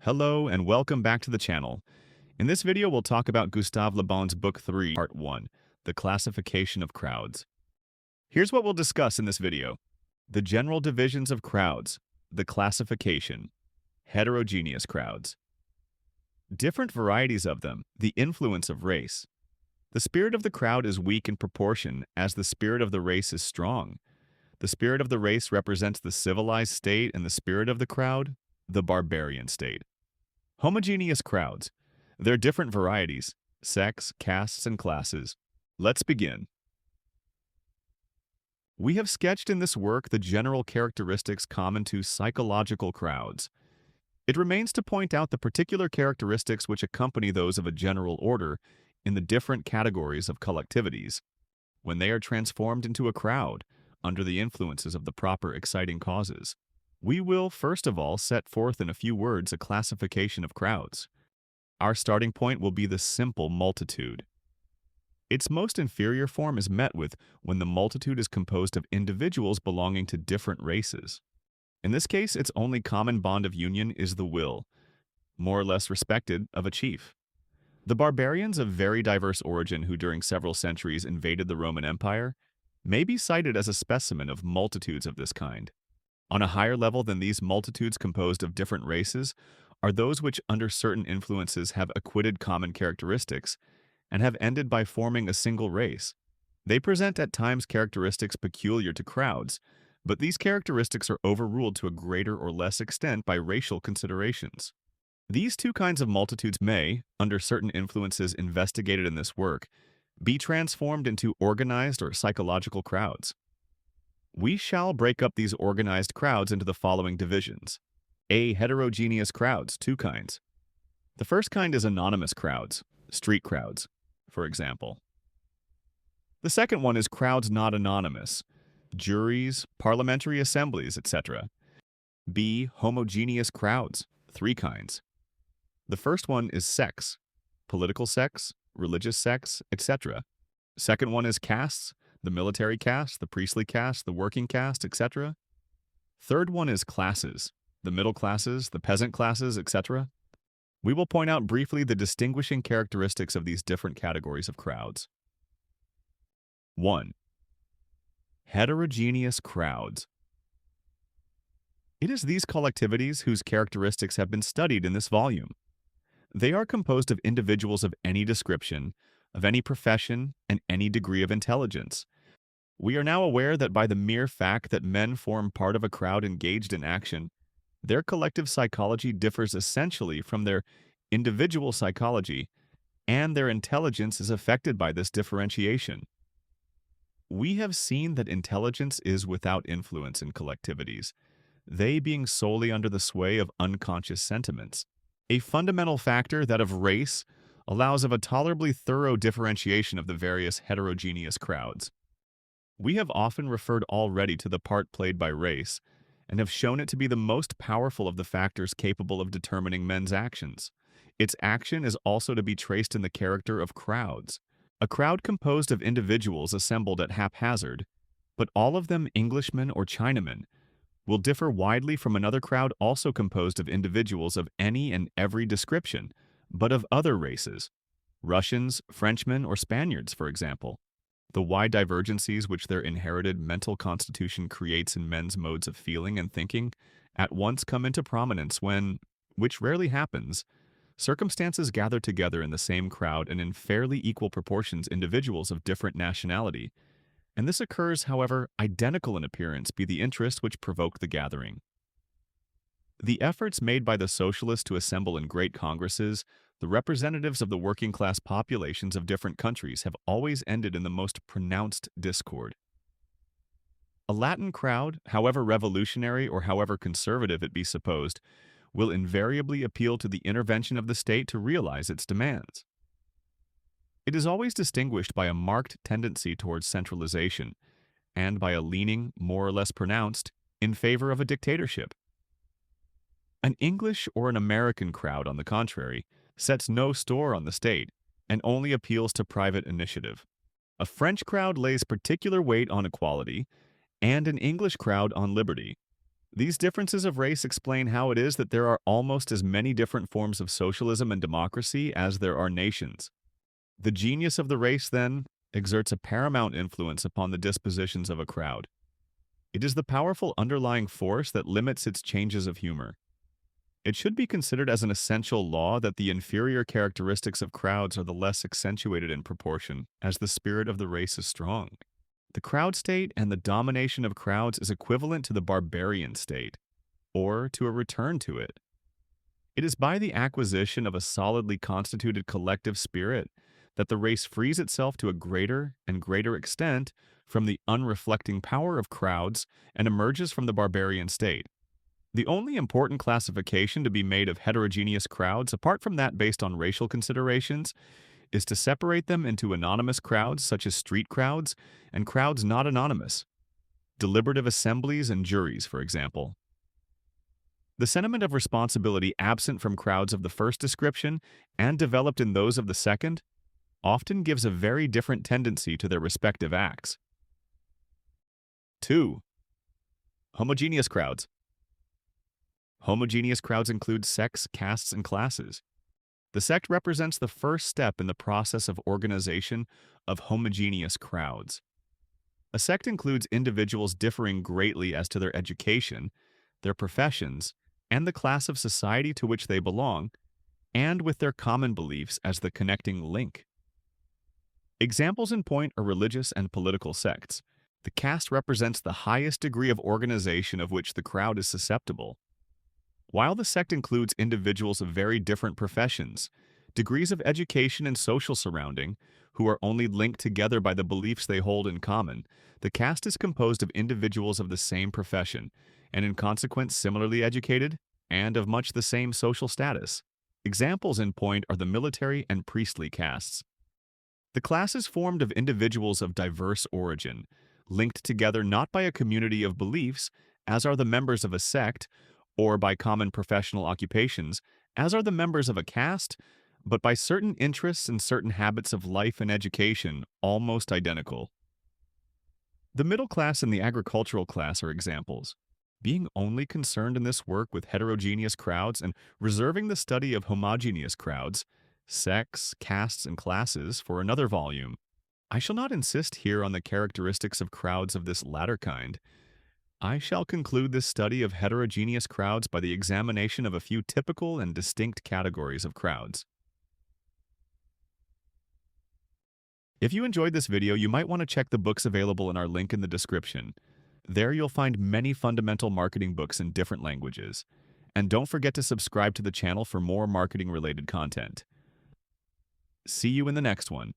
Hello and welcome back to the channel. In this video, we'll talk about Gustave Le Bon's Book 3, Part 1, The Classification of Crowds. Here's what we'll discuss in this video. The general divisions of crowds, the classification, heterogeneous crowds, different varieties of them, the influence of race. The spirit of the crowd is weak in proportion as the spirit of the race is strong. The spirit of the race represents the civilized state and the spirit of the crowd, the barbarian state. Homogeneous crowds. They're different varieties, sects, castes, and classes. Let's begin. We have sketched in this work the general characteristics common to psychological crowds. It remains to point out the particular characteristics which accompany those of a general order in the different categories of collectivities, when they are transformed into a crowd under the influences of the proper exciting causes. We will, first of all, set forth in a few words a classification of crowds. Our starting point will be the simple multitude. Its most inferior form is met with when the multitude is composed of individuals belonging to different races. In this case, its only common bond of union is the will, more or less respected, of a chief. The barbarians of very diverse origin who during several centuries invaded the Roman Empire may be cited as a specimen of multitudes of this kind. On a higher level than these multitudes composed of different races are those which under certain influences have acquitted common characteristics and have ended by forming a single race. They present at times characteristics peculiar to crowds, but these characteristics are overruled to a greater or less extent by racial considerations. These two kinds of multitudes may, under certain influences investigated in this work, be transformed into organized or psychological crowds. We shall break up these organized crowds into the following divisions. A. Heterogeneous crowds, two kinds. The first kind is anonymous crowds, street crowds, for example. The second one is crowds not anonymous, juries, parliamentary assemblies, etc. B. Homogeneous crowds, three kinds. The first one is sects, political sects, religious sects, etc. Second one is castes, the military caste, the priestly caste, the working caste, etc. Third one is classes, the middle classes, the peasant classes, etc. We will point out briefly the distinguishing characteristics of these different categories of crowds. 1. Heterogeneous crowds. It is these collectivities whose characteristics have been studied in this volume. They are composed of individuals of any description, of any profession, and any degree of intelligence. We are now aware that by the mere fact that men form part of a crowd engaged in action, their collective psychology differs essentially from their individual psychology, and their intelligence is affected by this differentiation. We have seen that intelligence is without influence in collectivities, they being solely under the sway of unconscious sentiments. A fundamental factor, that of race, allows of a tolerably thorough differentiation of the various heterogeneous crowds. We have often referred already to the part played by race, and have shown it to be the most powerful of the factors capable of determining men's actions. Its action is also to be traced in the character of crowds. A crowd composed of individuals assembled at haphazard, but all of them Englishmen or Chinamen, will differ widely from another crowd also composed of individuals of any and every description, but of other races, Russians, Frenchmen, or Spaniards, for example. The wide divergencies which their inherited mental constitution creates in men's modes of feeling and thinking at once come into prominence when, which rarely happens, circumstances gather together in the same crowd and in fairly equal proportions individuals of different nationality, and this occurs, however identical in appearance be the interest which provoked the gathering. The efforts made by the socialists to assemble in great congresses the representatives of the working class populations of different countries have always ended in the most pronounced discord. A Latin crowd, however revolutionary or however conservative it be supposed, will invariably appeal to the intervention of the state to realize its demands. It is always distinguished by a marked tendency towards centralization, and by a leaning, more or less pronounced, in favor of a dictatorship. An English or an American crowd, on the contrary, sets no store on the state and only appeals to private initiative. A French crowd lays particular weight on equality, and an English crowd on liberty. These differences of race explain how it is that there are almost as many different forms of socialism and democracy as there are nations. The genius of the race, then, exerts a paramount influence upon the dispositions of a crowd. It is the powerful underlying force that limits its changes of humor. It should be considered as an essential law that the inferior characteristics of crowds are the less accentuated in proportion as the spirit of the race is strong. The crowd state and the domination of crowds is equivalent to the barbarian state, or to a return to it. It is by the acquisition of a solidly constituted collective spirit that the race frees itself to a greater and greater extent from the unreflecting power of crowds and emerges from the barbarian state. The only important classification to be made of heterogeneous crowds, apart from that based on racial considerations, is to separate them into anonymous crowds such as street crowds and crowds not anonymous, deliberative assemblies and juries, for example. The sentiment of responsibility absent from crowds of the first description and developed in those of the second often gives a very different tendency to their respective acts. 2. Homogeneous crowds. Homogeneous crowds include sects, castes, and classes. The sect represents the first step in the process of organization of homogeneous crowds. A sect includes individuals differing greatly as to their education, their professions, and the class of society to which they belong, and with their common beliefs as the connecting link. Examples in point are religious and political sects. The caste represents the highest degree of organization of which the crowd is susceptible. While the sect includes individuals of very different professions, degrees of education and social surrounding, who are only linked together by the beliefs they hold in common, the caste is composed of individuals of the same profession, and in consequence similarly educated, and of much the same social status. Examples in point are the military and priestly castes. The class is formed of individuals of diverse origin, linked together not by a community of beliefs, as are the members of a sect, or by common professional occupations, as are the members of a caste, but by certain interests and certain habits of life and education, almost identical. The middle class and the agricultural class are examples. Being only concerned in this work with heterogeneous crowds and reserving the study of homogeneous crowds, sects, castes, and classes for another volume, I shall not insist here on the characteristics of crowds of this latter kind. I shall conclude this study of heterogeneous crowds by the examination of a few typical and distinct categories of crowds. If you enjoyed this video, you might want to check the books available in our link in the description. There you'll find many fundamental marketing books in different languages. And don't forget to subscribe to the channel for more marketing-related content. See you in the next one.